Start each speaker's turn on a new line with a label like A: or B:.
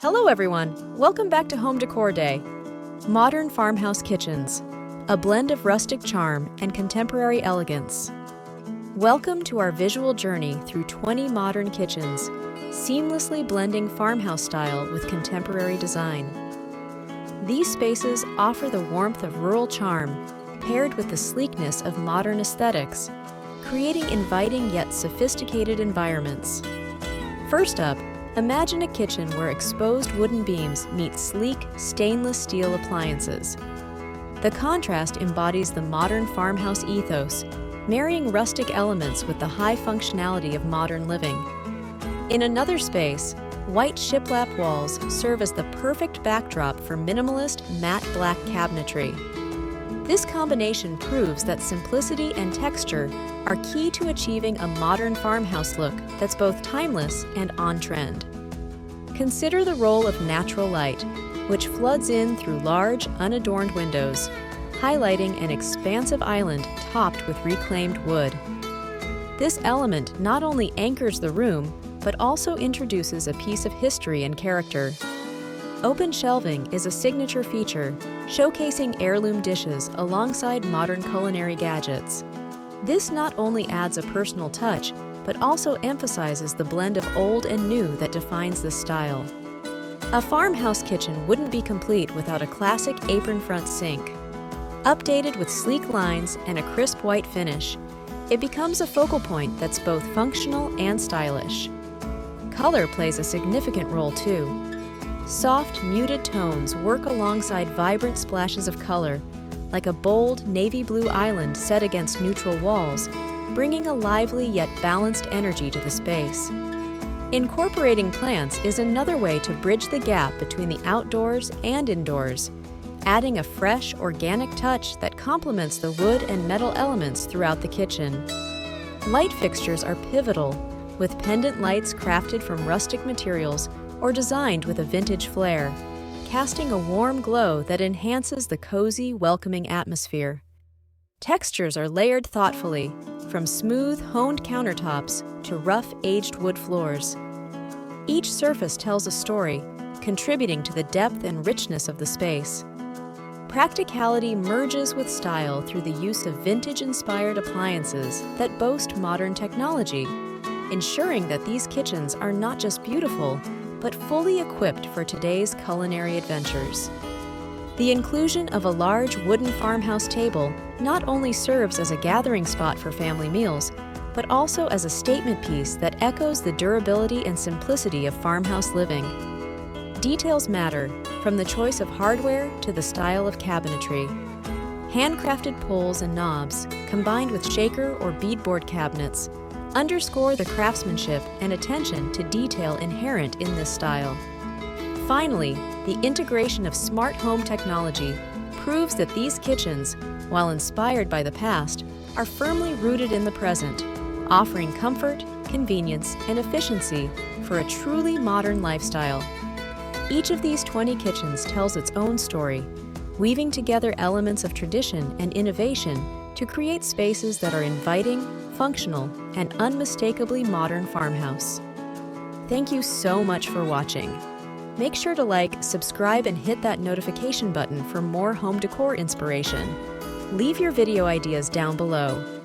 A: Hello everyone, welcome back to Home Decor Day. Modern farmhouse kitchens, a blend of rustic charm and contemporary elegance. Welcome to our visual journey through 20 modern kitchens, seamlessly blending farmhouse style with contemporary design. These spaces offer the warmth of rural charm, paired with the sleekness of modern aesthetics, creating inviting yet sophisticated environments. First up, imagine a kitchen where exposed wooden beams meet sleek, stainless steel appliances. The contrast embodies the modern farmhouse ethos, marrying rustic elements with the high functionality of modern living. In another space, white shiplap walls serve as the perfect backdrop for minimalist matte black cabinetry. This combination proves that simplicity and texture are key to achieving a modern farmhouse look that's both timeless and on-trend. Consider the role of natural light, which floods in through large, unadorned windows, highlighting an expansive island topped with reclaimed wood. This element not only anchors the room, but also introduces a piece of history and character. Open shelving is a signature feature, showcasing heirloom dishes alongside modern culinary gadgets. This not only adds a personal touch, but also emphasizes the blend of old and new that defines this style. A farmhouse kitchen wouldn't be complete without a classic apron-front sink. Updated with sleek lines and a crisp white finish, it becomes a focal point that's both functional and stylish. Color plays a significant role too. Soft, muted tones work alongside vibrant splashes of color, like a bold navy blue island set against neutral walls, bringing a lively yet balanced energy to the space. Incorporating plants is another way to bridge the gap between the outdoors and indoors, adding a fresh, organic touch that complements the wood and metal elements throughout the kitchen. Light fixtures are pivotal, with pendant lights crafted from rustic materials or designed with a vintage flair, casting a warm glow that enhances the cozy, welcoming atmosphere. Textures are layered thoughtfully, from smooth, honed countertops to rough, aged wood floors. Each surface tells a story, contributing to the depth and richness of the space. Practicality merges with style through the use of vintage-inspired appliances that boast modern technology, ensuring that these kitchens are not just beautiful, but fully equipped for today's culinary adventures. The inclusion of a large wooden farmhouse table not only serves as a gathering spot for family meals, but also as a statement piece that echoes the durability and simplicity of farmhouse living. Details matter, from the choice of hardware to the style of cabinetry. Handcrafted pulls and knobs, combined with shaker or beadboard cabinets, underscore the craftsmanship and attention to detail inherent in this style. Finally, the integration of smart home technology proves that these kitchens, while inspired by the past, are firmly rooted in the present, offering comfort, convenience, and efficiency for a truly modern lifestyle. Each of these 20 kitchens tells its own story, weaving together elements of tradition and innovation to create spaces that are inviting, functional, and unmistakably modern farmhouse. Thank you so much for watching. Make sure to like, subscribe, and hit that notification button for more home decor inspiration. Leave your video ideas down below.